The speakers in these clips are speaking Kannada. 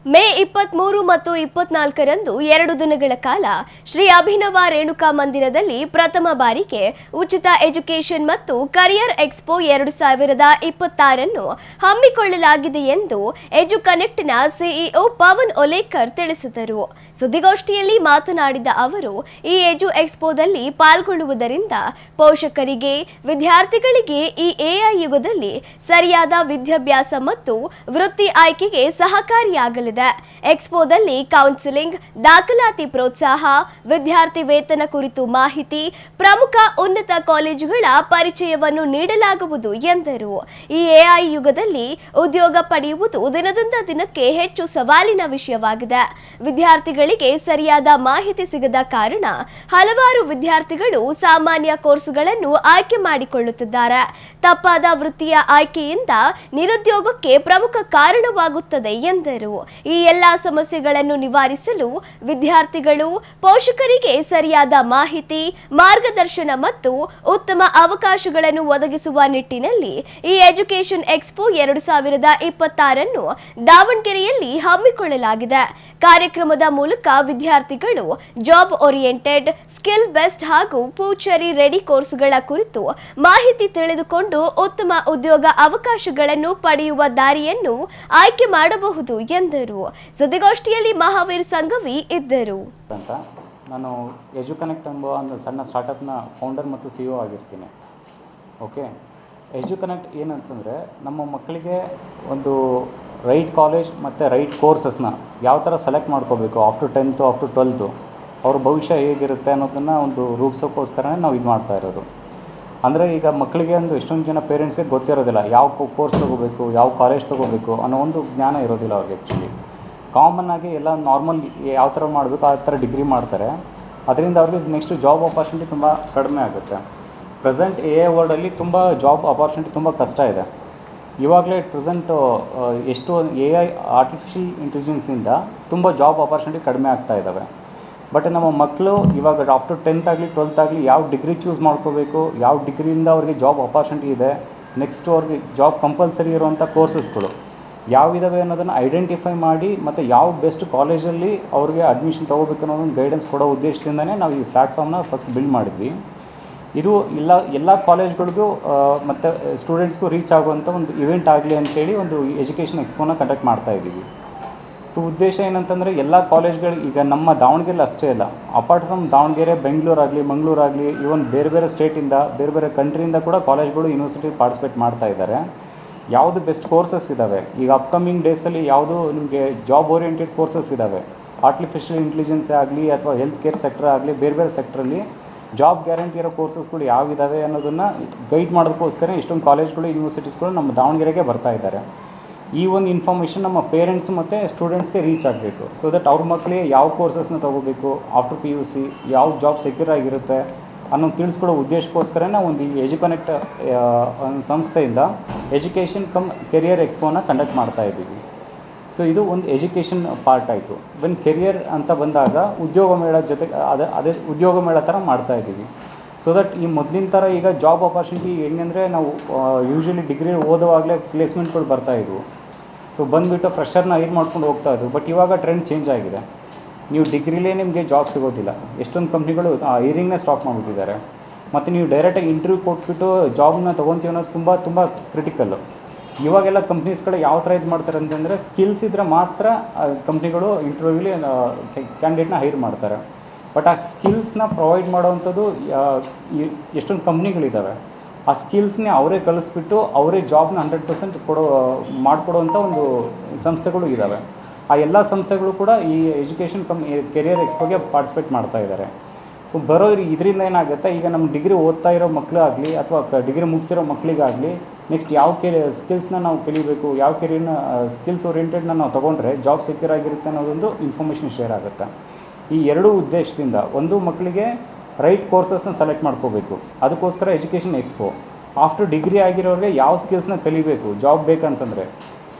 ಮೇ 23 ಮತ್ತು 24ರಂದು 2 ದಿನಗಳ ಕಾಲ ಶ್ರೀ ಅಭಿನವ ರೇಣುಕಾ ಮಂದಿರದಲ್ಲಿ ಪ್ರಥಮ ಬಾರಿಗೆ ಉಚಿತ ಎಜುಕೇಷನ್ ಮತ್ತು ಕರಿಯರ್ ಎಕ್ಸ್ಪೋ 2026 ಹಮ್ಮಿಕೊಳ್ಳಲಾಗಿದೆ ಎಂದು ಎಜುಕನೆಕ್ಟ್ನ ಸಿಇಒ ಪವನ್ ಒಲೇಕರ್ ತಿಳಿಸಿದರು. ಸುದ್ದಿಗೋಷ್ಠಿಯಲ್ಲಿ ಮಾತನಾಡಿದ ಅವರು, ಈ ಎಜು ಎಕ್ಸ್ಪೋದಲ್ಲಿ ಪಾಲ್ಗೊಳ್ಳುವುದರಿಂದ ಪೋಷಕರಿಗೆ, ವಿದ್ಯಾರ್ಥಿಗಳಿಗೆ ಈ ಎಐ ಯುಗದಲ್ಲಿ ಸರಿಯಾದ ವಿದ್ಯಾಭ್ಯಾಸ ಮತ್ತು ವೃತ್ತಿ ಆಯ್ಕೆಗೆ ಸಹಕಾರಿಯಾಗಲಿದೆ. ಎಕ್ಸ್ಪೋದಲ್ಲಿ ಕೌನ್ಸಿಲಿಂಗ್, ದಾಖಲಾತಿ ಪ್ರೋತ್ಸಾಹ, ವಿದ್ಯಾರ್ಥಿ ವೇತನ ಕುರಿತು ಮಾಹಿತಿ, ಪ್ರಮುಖ ಉನ್ನತ ಕಾಲೇಜುಗಳ ಪರಿಚಯವನ್ನು ನೀಡಲಾಗುವುದು ಎಂದರು. ಈ ಎಐ ಯುಗದಲ್ಲಿ ಉದ್ಯೋಗ ಪಡೆಯುವುದು ದಿನದಿಂದ ದಿನಕ್ಕೆ ಹೆಚ್ಚು ಸವಾಲಿನ ವಿಷಯವಾಗಿದೆ. ವಿದ್ಯಾರ್ಥಿಗಳಿಗೆ ಸರಿಯಾದ ಮಾಹಿತಿ ಸಿಗದ ಕಾರಣ ಹಲವಾರು ವಿದ್ಯಾರ್ಥಿಗಳು ಸಾಮಾನ್ಯ ಕೋರ್ಸುಗಳನ್ನು ಆಯ್ಕೆ ಮಾಡಿಕೊಳ್ಳುತ್ತಿದ್ದಾರೆ. ತಪ್ಪಾದ ವೃತ್ತಿಯ ಆಯ್ಕೆಯಿಂದ ನಿರುದ್ಯೋಗಕ್ಕೆ ಪ್ರಮುಖ ಕಾರಣವಾಗುತ್ತದೆ ಎಂದರು. ಈ ಎಲ್ಲ ಸಮಸ್ಯೆಗಳನ್ನು ನಿವಾರಿಸಲು ವಿದ್ಯಾರ್ಥಿಗಳು, ಪೋಷಕರಿಗೆ ಸರಿಯಾದ ಮಾಹಿತಿ, ಮಾರ್ಗದರ್ಶನ ಮತ್ತು ಉತ್ತಮ ಅವಕಾಶಗಳನ್ನು ಒದಗಿಸುವ ನಿಟ್ಟಿನಲ್ಲಿ ಈ ಎಜುಕೇಷನ್ ಎಕ್ಸ್ಪೋ 2026 ದಾವಣಗೆರೆಯಲ್ಲಿ ಹಮ್ಮಿಕೊಳ್ಳಲಾಗಿದೆ. ಕಾರ್ಯಕ್ರಮದ ಮೂಲಕ ವಿದ್ಯಾರ್ಥಿಗಳು ಜಾಬ್ ಓರಿಯೆಂಟೆಡ್, ಸ್ಕಿಲ್ ಬೆಸ್ಟ್ ಹಾಗೂ ಫ್ಯೂಚರ್ ರೆಡಿ ಕೋರ್ಸ್ಗಳ ಕುರಿತು ಮಾಹಿತಿ ತಿಳಿದುಕೊಂಡು ಉತ್ತಮ ಉದ್ಯೋಗ ಅವಕಾಶಗಳನ್ನು ಪಡೆಯುವ ದಾರಿಯನ್ನು ಆಯ್ಕೆ ಮಾಡಬಹುದು ಎಂದರು. ಸುದ್ದಿಗೋಷ್ಠಿಯಲ್ಲಿ ಮಹಾವೀರ್ ಸಂಘವಿ ಇದ್ದರು. ನಾನು ಎಜುಕನೆಕ್ಟ್ ಎಂಬ ಒಂದು ಸಣ್ಣ ಸ್ಟಾರ್ಟಪ್ನ ಫೌಂಡರ್ ಮತ್ತು ಸಿಇಒ ಆಗಿರ್ತೀನಿ. ಓಕೆ, ಎಜುಕನೆಕ್ಟ್ ಏನಂತಂದರೆ ನಮ್ಮ ಮಕ್ಕಳಿಗೆ ಒಂದು ರೈಟ್ ಕಾಲೇಜ್ ಮತ್ತು ರೈಟ್ ಕೋರ್ಸಸ್ನ ಯಾವ ಥರ ಸೆಲೆಕ್ಟ್ ಮಾಡ್ಕೋಬೇಕು ಆಫ್ಟರ್ 10th ಆಫ್ಟರ್ 12th ಅವ್ರ ಭವಿಷ್ಯ ಹೇಗಿರುತ್ತೆ ಅನ್ನೋದನ್ನು ಒಂದು ರೂಪಿಸೋಕ್ಕೋಸ್ಕರನೇ ನಾವು ಇದು ಮಾಡ್ತಾ ಇರೋದು. ಅಂದರೆ ಈಗ ಮಕ್ಕಳಿಗೆ ಒಂದು ಎಷ್ಟೊಂದು ಜನ ಪೇರೆಂಟ್ಸ್ಗೆ ಗೊತ್ತಿರೋದಿಲ್ಲ ಯಾವ ಕೋರ್ಸ್ ತೊಗೋಬೇಕು, ಯಾವ ಕಾಲೇಜ್ ತೊಗೋಬೇಕು ಅನ್ನೋ ಒಂದು ಜ್ಞಾನ ಇರೋದಿಲ್ಲ ಅವ್ರಿಗೆ. ಆ್ಯಕ್ಚುಲಿ ಕಾಮನ್ನಾಗಿ ಎಲ್ಲ ನಾರ್ಮಲ್ ಯಾವ ಥರ ಮಾಡಬೇಕು ಆ ಥರ ಡಿಗ್ರಿ ಮಾಡ್ತಾರೆ. ಅದರಿಂದ ಅವ್ರಿಗೆ ನೆಕ್ಸ್ಟ್ ಜಾಬ್ ಆಪರ್ಚುನಿಟಿ ತುಂಬ ಕಡಿಮೆ ಆಗುತ್ತೆ. ಪ್ರೆಸೆಂಟ್ ಎ ವರ್ಲ್ಡಲ್ಲಿ ತುಂಬ ಜಾಬ್ ಆಪರ್ಚುನಿಟಿ ತುಂಬ ಕಷ್ಟ ಇದೆ. ಇವಾಗಲೇ ಪ್ರೆಸೆಂಟು ಎಷ್ಟು AI ಆರ್ಟಿಫಿಷಿಯಲ್ ಇಂಟೆಲಿಜೆನ್ಸಿಂದ ತುಂಬ ಜಾಬ್ ಆಪರ್ಚುನಿಟಿ ಕಡಿಮೆ ಆಗ್ತಾ ಇದ್ದಾವೆ. ಬಟ್ ನಮ್ಮ ಮಕ್ಕಳು ಇವಾಗ ಆಫ್ಟರ್ 10th ಆಗಲಿ 12th ಆಗಲಿ ಯಾವ ಡಿಗ್ರಿ ಚೂಸ್ ಮಾಡ್ಕೋಬೇಕು, ಯಾವ ಡಿಗ್ರಿಯಿಂದ ಅವ್ರಿಗೆ ಜಾಬ್ ಆಪರ್ಚುನಿಟಿ ಇದೆ, ನೆಕ್ಸ್ಟ್ ಅವ್ರಿಗೆ ಜಾಬ್ ಕಂಪಲ್ಸರಿ ಇರುವಂಥ ಕೋರ್ಸಸ್ಗಳು ಯಾವಿದಾವೆ ಅನ್ನೋದನ್ನು ಐಡೆಂಟಿಫೈ ಮಾಡಿ ಮತ್ತು ಯಾವ ಬೆಸ್ಟ್ ಕಾಲೇಜಲ್ಲಿ ಅವ್ರಿಗೆ ಅಡ್ಮಿಷನ್ ತೊಗೋಬೇಕು ಅನ್ನೋದೊಂದು ಗೈಡೆನ್ಸ್ ಕೊಡೋ ಉದ್ದೇಶದಿಂದನೇ ನಾವು ಈ ಪ್ಲ್ಯಾಟ್ಫಾರ್ಮ್ನ ಫಸ್ಟ್ ಬಿಲ್ಡ್ ಮಾಡಿದ್ವಿ. ಇದು ಎಲ್ಲ ಕಾಲೇಜ್ಗಳಿಗೂ ಮತ್ತು ಸ್ಟೂಡೆಂಟ್ಸ್ಗೂ ರೀಚ್ ಆಗುವಂಥ ಒಂದು ಇವೆಂಟ್ ಆಗಲಿ ಅಂತೇಳಿ ಒಂದು ಎಜುಕೇಷನ್ ಎಕ್ಸ್ಪೋನ ಕಂಡಕ್ಟ್ ಮಾಡ್ತಾಯಿದ್ದೀವಿ. ಸೊ ಉದ್ದೇಶ ಏನಂತಂದರೆ ಎಲ್ಲ ಕಾಲೇಜ್ಗಳು ಈಗ ನಮ್ಮ ದಾವಣಗೆರೆ ಅಷ್ಟೇ ಇಲ್ಲ, ಅಪಾರ್ಟ್ ಫ್ರಮ್ ದಾವಣಗೆರೆ, ಬೆಂಗಳೂರಾಗಲಿ, ಮಂಗಳೂರಾಗಲಿ, ಈವನ್ ಬೇರೆ ಬೇರೆ ಸ್ಟೇಟಿಂದ, ಬೇರೆ ಬೇರೆ ಕಂಟ್ರಿಯಿಂದ ಕೂಡ ಕಾಲೇಜ್ಗಳು ಯೂನಿವರ್ಸಿಟಿ ಪಾರ್ಟಿಸಿಪೇಟ್ ಮಾಡ್ತಾ ಇದ್ದಾರೆ. ಯಾವುದು ಬೆಸ್ಟ್ ಕೋರ್ಸಸ್ ಇದ್ದಾವೆ, ಈಗ ಅಪ್ಕಮಿಂಗ್ ಡೇಸಲ್ಲಿ ಯಾವುದು ನಿಮಗೆ ಜಾಬ್ ಓರಿಯೆಂಟೆಡ್ ಕೋರ್ಸಸ್ ಇದ್ದಾವೆ, ಆರ್ಟಿಫಿಷಿಯಲ್ ಇಂಟೆಲಿಜೆನ್ಸ್ ಆಗಲಿ ಅಥವಾ ಹೆಲ್ತ್ ಕೇರ್ ಸೆಕ್ಟರ್ ಆಗಲಿ, ಬೇರೆ ಬೇರೆ ಸೆಕ್ಟ್ರಲ್ಲಿ ಜಾಬ್ ಗ್ಯಾರಂಟಿ ಇರೋ ಕೋರ್ಸಸ್ಗಳು ಯಾವಿದ್ದಾವೆ ಅನ್ನೋದನ್ನು ಗೈಡ್ ಮಾಡೋದಕ್ಕೋಸ್ಕರ ಇಷ್ಟೊಂದು ಕಾಲೇಜ್ಗಳು, ಯೂನಿವರ್ಸಿಟೀಸ್ಗಳು ನಮ್ಮ ದಾವಣಗೆರೆಗೆ ಬರ್ತಾ ಇದ್ದಾರೆ. ಈ ಒಂದು ಇನ್ಫಾರ್ಮೇಷನ್ ನಮ್ಮ ಪೇರೆಂಟ್ಸ್ ಮತ್ತು ಸ್ಟೂಡೆಂಟ್ಸ್ಗೆ ರೀಚ್ ಆಗಬೇಕು. ಸೊ ದಟ್ ಅವ್ರ ಮಕ್ಕಳಿಗೆ ಯಾವ ಕೋರ್ಸಸ್ನ ತೊಗೋಬೇಕು, ಆಫ್ಟರ್ PUC ಯಾವ ಜಾಬ್ ಸೆಕ್ಯೂರ್ ಆಗಿರುತ್ತೆ ಅನ್ನೋದು ತಿಳಿಸ್ಕೊಡೋ ಉದ್ದೇಶಕ್ಕೋಸ್ಕರನೇ ಒಂದು ಈ ಎಜುಕನೆಕ್ಟ್ ಸಂಸ್ಥೆಯಿಂದ ಎಜುಕೇಷನ್ ಕಮ್ ಕೆರಿಯರ್ ಎಕ್ಸ್ಪೋನ ಕಂಡಕ್ಟ್ ಮಾಡ್ತಾ ಇದ್ದೀವಿ. ಸೊ ಇದು ಒಂದು ಎಜುಕೇಷನ್ ಪಾರ್ಟ್ ಆಯಿತು. ವೆನ್ ಕೆರಿಯರ್ ಅಂತ ಬಂದಾಗ ಉದ್ಯೋಗ ಮೇಳ ಜೊತೆಗೆ ಅದೇ ಉದ್ಯೋಗ ಮೇಳ ಥರ ಮಾಡ್ತಾ ಇದ್ದೀವಿ. ಸೊ ದಟ್ ಈ ಮೊದಲಿನ ಥರ ಈಗ ಜಾಬ್ ಆಪರ್ಚುನಿಟಿ ಹೆಂಗಂದರೆ ನಾವು ಯೂಶ್ವಲಿ ಡಿಗ್ರಿ ಓದುವಾಗಲೇ ಪ್ಲೇಸ್ಮೆಂಟ್ಗಳು ಬರ್ತಾಯಿದ್ವು. ಸೊ ಬಂದುಬಿಟ್ಟು ಫ್ರೆಷರ್ನ ಹೈರ್ ಮಾಡ್ಕೊಂಡು ಹೋಗ್ತಾಯಿದ್ವು. ಬಟ್ ಇವಾಗ ಟ್ರೆಂಡ್ ಚೇಂಜ್ ಆಗಿದೆ. ನೀವು ಡಿಗ್ರಿಲೇ ನಿಮಗೆ ಜಾಬ್ ಸಿಗೋದಿಲ್ಲ. ಎಷ್ಟೊಂದು ಕಂಪ್ನಿಗಳು ಹೈರಿಂಗ್ನೇ ಸ್ಟಾಪ್ ಮಾಡಿಬಿಟ್ಟಿದ್ದಾರೆ. ಮತ್ತು ನೀವು ಡೈರೆಕ್ಟಾಗಿ ಇಂಟರ್ವ್ಯೂ ಕೊಟ್ಬಿಟ್ಟು ಜಾಬ್ನ ತೊಗೊತೀವಿ ಅನ್ನೋದು ತುಂಬ ತುಂಬ ಕ್ರಿಟಿಕಲ್ಲು. ಇವಾಗೆಲ್ಲ ಕಂಪ್ನೀಸ್ಗಳು ಯಾವ ಥರ ಇದು ಮಾಡ್ತಾರೆ ಅಂತಂದರೆ ಸ್ಕಿಲ್ಸ್ ಇದ್ದರೆ ಮಾತ್ರ ಕಂಪ್ನಿಗಳು ಇಂಟರ್ವ್ಯೂಲಿ ಕ್ಯಾಂಡಿಡೇಟ್ನ ಹೈರ್ ಮಾಡ್ತಾರೆ. ಬಟ್ ಆ ಸ್ಕಿಲ್ಸ್ನ ಪ್ರೊವೈಡ್ ಮಾಡೋವಂಥದ್ದು ಎಷ್ಟೊಂದು ಕಂಪ್ನಿಗಳಿದ್ದಾವೆ. ಆ ಸ್ಕಿಲ್ಸ್ನೇ ಅವರೇ ಕಲಿಸ್ಬಿಟ್ಟು ಅವರೇ ಜಾಬ್ನ 100% ಮಾಡಿಕೊಡುವಂಥ ಒಂದು ಸಂಸ್ಥೆಗಳು ಇದ್ದಾವೆ. ಆ ಎಲ್ಲ ಸಂಸ್ಥೆಗಳು ಕೂಡ ಈ ಎಜುಕೇಷನ್ ಕೆರಿಯರ್ ಎಕ್ಸ್ಪೋಗೆ ಪಾರ್ಟಿಸಿಪೇಟ್ ಮಾಡ್ತಾ ಇದ್ದಾರೆ. ಸೊ ಇದರಿಂದ ಏನಾಗುತ್ತೆ, ಈಗ ನಮ್ಮ ಡಿಗ್ರಿ ಓದ್ತಾ ಇರೋ ಮಕ್ಕಳಾಗಲಿ ಅಥವಾ ಡಿಗ್ರಿ ಮುಗಿಸಿರೋ ಮಕ್ಕಳಿಗಾಗಲಿ ನೆಕ್ಸ್ಟ್ ಯಾವ ಸ್ಕಿಲ್ಸ್ನ ನಾವು ಕಲಿಬೇಕು, ಯಾವ ಕೆರಿಯರ್ನ ಸ್ಕಿಲ್ಸ್ ಓರಿಯೆಂಟೆಡ್ನ ನಾವು ತೊಗೊಂಡ್ರೆ ಜಾಬ್ ಸೆಕ್ಯೂರ್ ಆಗಿರುತ್ತೆ ಅನ್ನೋದೊಂದು ಇನ್ಫಾರ್ಮೇಷನ್ ಶೇರ್ ಆಗುತ್ತೆ. ಈ ಎರಡೂ ಉದ್ದೇಶದಿಂದ ಒಂದು ಮಕ್ಕಳಿಗೆ ರೈಟ್ ಕೋರ್ಸಸ್ನ ಸೆಲೆಕ್ಟ್ ಮಾಡ್ಕೋಬೇಕು, ಅದಕ್ಕೋಸ್ಕರ ಎಜುಕೇಷನ್ ಎಕ್ಸ್ಪೋ. ಆಫ್ಟರ್ ಡಿಗ್ರಿ ಆಗಿರೋರಿಗೆ ಯಾವ ಸ್ಕಿಲ್ಸ್ನ ಕಲಿಬೇಕು ಜಾಬ್ ಬೇಕಂತಂದರೆ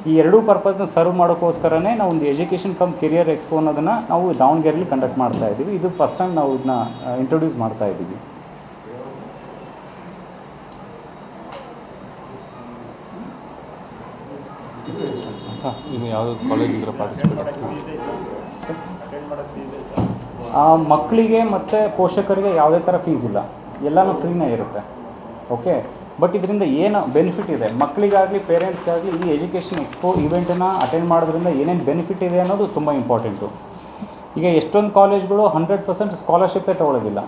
ಈ ಎರಡೂ ಪರ್ಪಸ್ನ ಸರ್ವ್ ಮಾಡೋಕ್ಕೋಸ್ಕರನೇ ನಾವು ಒಂದು ಎಜುಕೇಷನ್ ಕಮ್ ಕೆರಿಯರ್ ಎಕ್ಸ್ಪೋ ಅನ್ನೋದನ್ನು ನಾವು ದಾವಣಗೆರೆಯಲ್ಲಿ ಕಂಡಕ್ಟ್ ಮಾಡ್ತಾ ಇದ್ದೀವಿ. ಇದು ಫಸ್ಟ್ ಟೈಮ್ ನಾವು ಇದನ್ನ ಇಂಟ್ರೊಡ್ಯೂಸ್ ಮಾಡ್ತಾ ಇದ್ದೀವಿ. ಇನ್ನು ಯಾವುದಾದ್ರು ಕಾಲೇಜ್ ಇದ್ರೆ ಪಾರ್ಟಿಸಿಪೇಟ್ ಮಕ್ಕಳಿಗೆ ಮತ್ತು ಪೋಷಕರಿಗೆ ಯಾವುದೇ ಥರ ಫೀಸ್ ಇಲ್ಲ, ಎಲ್ಲನೂ ಫ್ರೀನೇ ಇರುತ್ತೆ. ಓಕೆ, ಬಟ್ ಇದರಿಂದ ಏನು ಬೆನಿಫಿಟ್ ಇದೆ ಮಕ್ಕಳಿಗಾಗಲಿ ಪೇರೆಂಟ್ಸ್ಗಾಗಲಿ ಈ ಎಜುಕೇಷನ್ ಎಕ್ಸ್ಪೋ ಇವೆಂಟನ್ನು ಅಟೆಂಡ್ ಮಾಡೋದ್ರಿಂದ ಏನೇನು ಬೆನಿಫಿಟ್ ಇದೆ ಅನ್ನೋದು ತುಂಬ ಇಂಪಾರ್ಟೆಂಟು. ಈಗ ಎಷ್ಟೊಂದು ಕಾಲೇಜ್ಗಳು 100% ಸ್ಕಾಲರ್ಶಿಪ್ಪೇ ತೊಗೊಳ್ಳೋದಿಲ್ಲ,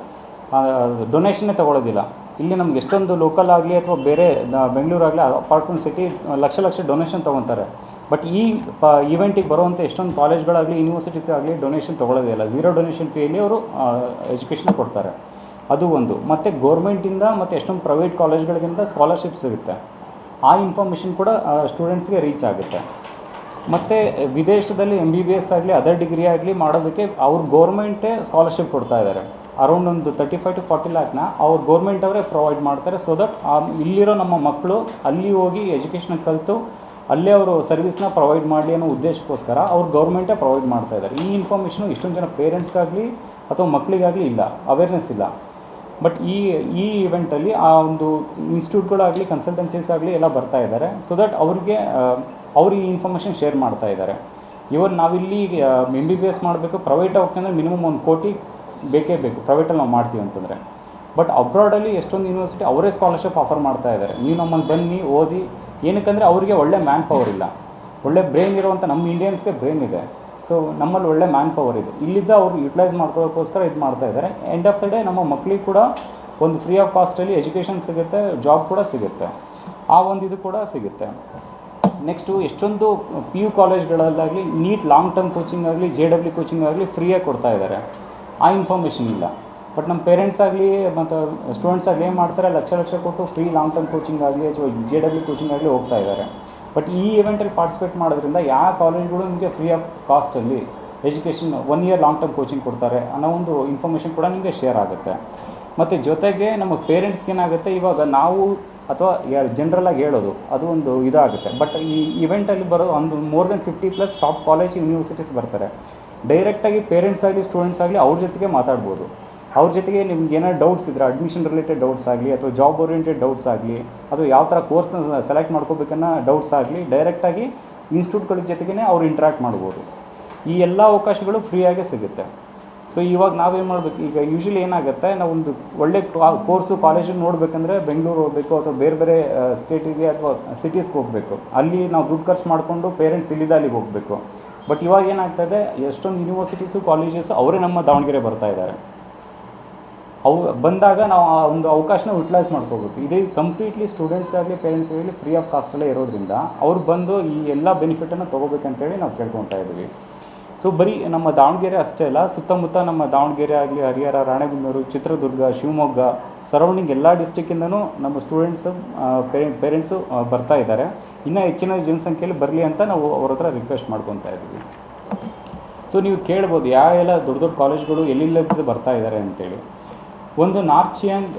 ಡೊನೇಷನ್ನೇ ತೊಗೊಳ್ಳೋದಿಲ್ಲ. ಇಲ್ಲಿ ನಮ್ಗೆ ಎಷ್ಟೊಂದು ಲೋಕಲ್ ಆಗಲಿ ಅಥವಾ ಬೇರೆ ಬೆಂಗಳೂರಾಗಲಿ ಅಪಾರ್ಟ್ಮೆಂಟ್ ಸಿಟಿ ಲಕ್ಷ ಡೊನೇಷನ್ ತೊಗೊತಾರೆ. ಬಟ್ ಈ ಇವೆಂಟಿಗೆ ಬರುವಂಥ ಎಷ್ಟೊಂದು ಕಾಲೇಜ್ಗಳಾಗಲಿ ಯೂನಿವರ್ಸಿಟೀಸ್ ಆಗಲಿ ಡೊನೇಷನ್ ತೊಗೊಳ್ಳೋದಿಲ್ಲ. 0 ಡೊನೇಷನ್ ಫೀಯಲ್ಲಿ ಅವರು ಎಜುಕೇಷನ್ ಕೊಡ್ತಾರೆ. ಅದು ಒಂದು. ಮತ್ತು ಗೋರ್ಮೆಂಟಿಂದ ಮತ್ತು ಎಷ್ಟೊಂದು ಪ್ರೈವೇಟ್ ಕಾಲೇಜ್ಗಳಿಗಿಂತ ಸ್ಕಾಲರ್ಶಿಪ್ ಸಿಗುತ್ತೆ. ಆ ಇನ್ಫಾರ್ಮೇಷನ್ ಕೂಡ ಸ್ಟೂಡೆಂಟ್ಸ್ಗೆ ರೀಚ್ ಆಗುತ್ತೆ. ಮತ್ತು ವಿದೇಶದಲ್ಲಿ MBBS ಆಗಲಿ ಅದರ್ ಡಿಗ್ರಿ ಆಗಲಿ ಮಾಡೋದಕ್ಕೆ ಅವ್ರು ಗೋರ್ಮೆಂಟೇ ಸ್ಕಾಲರ್ಶಿಪ್ ಕೊಡ್ತಾ ಇದ್ದಾರೆ. ಅರೌಂಡ್ ಒಂದು 35 to 40 ಲ್ಯಾಕ್ನ ಅವ್ರು ಗೋರ್ಮೆಂಟ್ ಅವರೇ ಪ್ರೊವೈಡ್ ಮಾಡ್ತಾರೆ. ಸೊ ದಟ್ ಇಲ್ಲಿರೋ ನಮ್ಮ ಮಕ್ಕಳು ಅಲ್ಲಿ ಹೋಗಿ ಎಜುಕೇಷನ್ ಕಲಿತು ಅಲ್ಲೇ ಅವರು ಸರ್ವಿಸ್ನ ಪ್ರೊವೈಡ್ ಮಾಡಲಿ ಅನ್ನೋ ಉದ್ದೇಶಕ್ಕೋಸ್ಕರ ಅವ್ರು ಗೌರ್ಮೆಂಟೇ ಪ್ರೊವೈಡ್ ಮಾಡ್ತಾ ಇದ್ದಾರೆ. ಈ ಇನ್ಫಾರ್ಮೇಷನು ಇಷ್ಟೊಂದು ಜನ ಪೇರೆಂಟ್ಸ್ಗಾಗಲಿ ಅಥವಾ ಮಕ್ಕಳಿಗಾಗಲಿ ಇಲ್ಲ, ಅವೇರ್ನೆಸ್ ಇಲ್ಲ. ಬಟ್ ಈ ಇವೆಂಟಲ್ಲಿ ಆ ಒಂದು ಇನ್ಸ್ಟಿಟ್ಯೂಟ್ಗಳಾಗಲಿ ಕನ್ಸಲ್ಟೆನ್ಸೀಸ್ ಆಗಲಿ ಎಲ್ಲ ಬರ್ತಾ ಇದ್ದಾರೆ. ಸೊ ದಟ್ ಅವ್ರು ಈ ಇನ್ಫಾರ್ಮೇಷನ್ ಶೇರ್ ಮಾಡ್ತಾ ಇದ್ದಾರೆ. ಇವನ್ ನಾವಿಲ್ಲಿ MBBS ಮಾಡಬೇಕು ಪ್ರೈವೇಟ್ ಹೋಗ್ತಂದ್ರೆ ಮಿನಿಮಮ್ 1 ಕೋಟಿ ಬೇಕೇ ಬೇಕು ಪ್ರೈವೇಟಲ್ಲಿ ನಾವು ಮಾಡ್ತೀವಿ ಅಂತಂದರೆ. ಬಟ್ ಅಬ್ರಾಡಲ್ಲಿ ಎಷ್ಟೊಂದು ಯೂನಿವರ್ಸಿಟಿ ಅವರೇ ಸ್ಕಾಲರ್ಶಿಪ್ ಆಫರ್ ಮಾಡ್ತಾ ಇದ್ದಾರೆ. ನೀವು ನಮ್ಮಲ್ಲಿ ಬನ್ನಿ ಓದಿ. ಏನಕ್ಕಂದರೆ ಅವರಿಗೆ ಒಳ್ಳೆ ಮ್ಯಾನ್ ಪವರ್ ಇಲ್ಲ, ಒಳ್ಳೆ ಬ್ರೈನ್ ಇರುವಂಥ ನಮ್ಮ ಇಂಡಿಯನ್ಸ್ಗೆ ಬ್ರೈನ್ ಇದೆ. ಸೊ ನಮ್ಮಲ್ಲಿ ಒಳ್ಳೆ ಮ್ಯಾನ್ ಪವರ್ ಇದೆ. ಇಲ್ಲಿದ್ದ ಅವರು ಯುಟಿಲೈಸ್ ಮಾಡ್ಕೊಳ್ಳೋಕ್ಕೋಸ್ಕರ ಇದು ಮಾಡ್ತಾ ಇದ್ದಾರೆ. ಎಂಡ್ ಆಫ್ ದ ಡೇ ನಮ್ಮ ಮಕ್ಕಳಿಗೆ ಕೂಡ ಒಂದು ಫ್ರೀ ಆಫ್ ಕಾಸ್ಟಲ್ಲಿ ಎಜುಕೇಷನ್ ಸಿಗುತ್ತೆ, ಜಾಬ್ ಕೂಡ ಸಿಗುತ್ತೆ. ಆ ಒಂದು ಇದು ಕೂಡ ಸಿಗುತ್ತೆ. ನೆಕ್ಸ್ಟು ಎಷ್ಟೊಂದು PU ಕಾಲೇಜ್ಗಳಲ್ಲಾಗಲಿ ನೀಟ್ ಲಾಂಗ್ ಟರ್ಮ್ ಕೋಚಿಂಗ್ ಆಗಲಿ JW ಕೋಚಿಂಗ್ ಆಗಲಿ ಫ್ರೀಯಾಗಿ ಕೊಡ್ತಾ ಇದ್ದಾರೆ. ಆ ಇನ್ಫಾರ್ಮೇಷನ್ ಇಲ್ಲ. ಬಟ್ ನಮ್ಮ ಪೇರೆಂಟ್ಸ್ ಆಗಲಿ ಮತ್ತು ಸ್ಟೂಡೆಂಟ್ಸ್ ಆಗಲಿ ಏನು ಮಾಡ್ತಾರೆ, ಲಕ್ಷ ಕೊಟ್ಟು ಫ್ರೀ ಲಾಂಗ್ ಟರ್ಮ್ ಕೋಚಿಂಗ್ ಆಗಲಿ ಅಥವಾ JW ಕೋಚಿಂಗ್ ಆಗಲಿ ಹೋಗ್ತಾ ಇದ್ದಾರೆ. ಬಟ್ ಈ ಇವೆಂಟಲ್ಲಿ ಪಾರ್ಟಿಸಿಪೇಟ್ ಮಾಡೋದ್ರಿಂದ ಯಾವ ಕಾಲೇಜ್ಗಳು ನಿಮಗೆ ಫ್ರೀ ಆಫ್ ಕಾಸ್ಟಲ್ಲಿ education 1 year long term coaching ಕೊಡ್ತಾರೆ ಅನ್ನೋ ಒಂದು ಇನ್ಫಾರ್ಮೇಷನ್ ಕೂಡ ನಿಮಗೆ ಶೇರ್ ಆಗುತ್ತೆ. ಮತ್ತು ಜೊತೆಗೆ ನಮ್ಮ ಪೇರೆಂಟ್ಸ್ಗೆ ಏನಾಗುತ್ತೆ, ಇವಾಗ ನಾವು ಅಥವಾ ಜನರಲಾಗಿ ಹೇಳೋದು ಅದು ಒಂದು ಇದಾಗುತ್ತೆ. ಬಟ್ ಈ ಇವೆಂಟಲ್ಲಿ ಬರೋ ಒಂದು more than 50+ top college universities ಬರ್ತಾರೆ. ಡೈರೆಕ್ಟಾಗಿ ಪೇರೆಂಟ್ಸ್ ಆಗಲಿ ಸ್ಟೂಡೆಂಟ್ಸ್ ಆಗಲಿ ಅವ್ರ ಜೊತೆಗೆ ಮಾತಾಡ್ಬೋದು. ಅವ್ರ ಜೊತೆಗೆ ನಿಮ್ಗೆ ಏನಾದ್ರು ಡೌಟ್ಸ್ ಇದ್ದರೆ ಅಡ್ಮಿಷನ್ ರಿಲೇಟೆಡ್ ಡೌಟ್ಸ್ ಆಗಲಿ ಅಥವಾ ಜಾಬ್ ಓರಿಯೆಂಟೆಡ್ ಡೌಟ್ಸ್ ಆಗಲಿ ಅಥವಾ ಯಾವ ಥರ ಕೋರ್ಸ್ನ ಸೆಲೆಕ್ಟ್ ಮಾಡ್ಕೋಬೇಕನ್ನೋ ಡೌಟ್ಸ್ ಆಗಲಿ ಡೈರೆಕ್ಟಾಗಿ ಇನ್ಸ್ಟಿಟ್ಯೂಟ್ಗಳ ಜೊತೆಗೇ ಅವ್ರು ಇಂಟ್ರ್ಯಾಕ್ಟ್ ಮಾಡ್ಬೋದು. ಈ ಎಲ್ಲ ಅವಕಾಶಗಳು ಫ್ರೀಯಾಗೇ ಸಿಗುತ್ತೆ. ಸೊ ಇವಾಗ ನಾವೇನು ಮಾಡಬೇಕು, ಈಗ ಯೂಶ್ವಲಿ ಏನಾಗುತ್ತೆ, ನಾವೊಂದು ಒಳ್ಳೆ ಕೋರ್ಸು ಕಾಲೇಜಿಗೆ ನೋಡಬೇಕಂದ್ರೆ ಬೆಂಗಳೂರು ಹೋಗಬೇಕು ಅಥವಾ ಬೇರೆ ಸ್ಟೇಟಿಗೆ ಅಥವಾ ಸಿಟೀಸ್ಗೆ ಹೋಗಬೇಕು. ಅಲ್ಲಿ ನಾವು ದುಡ್ಡು ಖರ್ಚು ಮಾಡಿಕೊಂಡು ಪೇರೆಂಟ್ಸ್ ಇಲ್ಲಿಂದ ಅಲ್ಲಿಗೆ ಹೋಗಬೇಕು. ಬಟ್ ಇವಾಗ ಏನಾಗ್ತದೆ, ಎಷ್ಟೊಂದು ಯೂನಿವರ್ಸಿಟೀಸು ಕಾಲೇಜಸ್ಸು ಅವರೇ ನಮ್ಮ ದಾವಣಗೆರೆ ಬರ್ತಾ ಇದ್ದಾರೆ. ಅವು ಬಂದಾಗ ನಾವು ಆ ಒಂದು ಅವಕಾಶನ ಯುಟಿಲೈಸ್ ಮಾಡ್ಕೋಬೇಕು. ಇದೇ ಕಂಪ್ಲೀಟ್ಲಿ ಸ್ಟೂಡೆಂಟ್ಸ್ಗಾಗಲಿ ಪೇರೆಂಟ್ಸ್ಗಾಗಲಿ ಫ್ರೀ ಆಫ್ ಕಾಸ್ಟಲ್ಲೇ ಇರೋದ್ರಿಂದ ಅವ್ರು ಬಂದು ಈ ಎಲ್ಲ ಬೆನಿಫಿಟನ್ನು ತೊಗೋಬೇಕಂತೇಳಿ ನಾವು ಕೇಳ್ಕೊತಾ ಇದ್ದೀವಿ. ಸೊ ಬರೀ ನಮ್ಮ ದಾವಣಗೆರೆ ಅಷ್ಟೇ ಅಲ್ಲ, ಸುತ್ತಮುತ್ತ ನಮ್ಮ ದಾವಣಗೆರೆ ಆಗಲಿ, ಹರಿಹರ, ರಾಣೆಬೆನ್ನೂರು, ಚಿತ್ರದುರ್ಗ, ಶಿವಮೊಗ್ಗ ಸರೌಂಡಿಂಗ್ ಎಲ್ಲ ಡಿಸ್ಟಿಕ್ಕಿಂದನೂ ನಮ್ಮ ಸ್ಟೂಡೆಂಟ್ಸು ಪೇರೆಂಟ್ಸು ಬರ್ತಾ ಇದ್ದಾರೆ. ಇನ್ನೂ ಹೆಚ್ಚಿನ ಜನಸಂಖ್ಯೆಯಲ್ಲಿ ಬರಲಿ ಅಂತ ನಾವು ಅವ್ರ ಹತ್ರ ರಿಕ್ವೆಸ್ಟ್ ಮಾಡ್ಕೊತಾ ಇದ್ದೀವಿ. ಸೊ ನೀವು ಕೇಳ್ಬೋದು ಯಾವೆಲ್ಲ ದೊಡ್ಡ ಕಾಲೇಜ್ಗಳು ಎಲ್ಲಿಲ್ಲದ ಬರ್ತಾ ಇದ್ದಾರೆ ಅಂತೇಳಿ. ಒಂದು ನಾರ್ತ್ ಚಿಯಾಂಗ್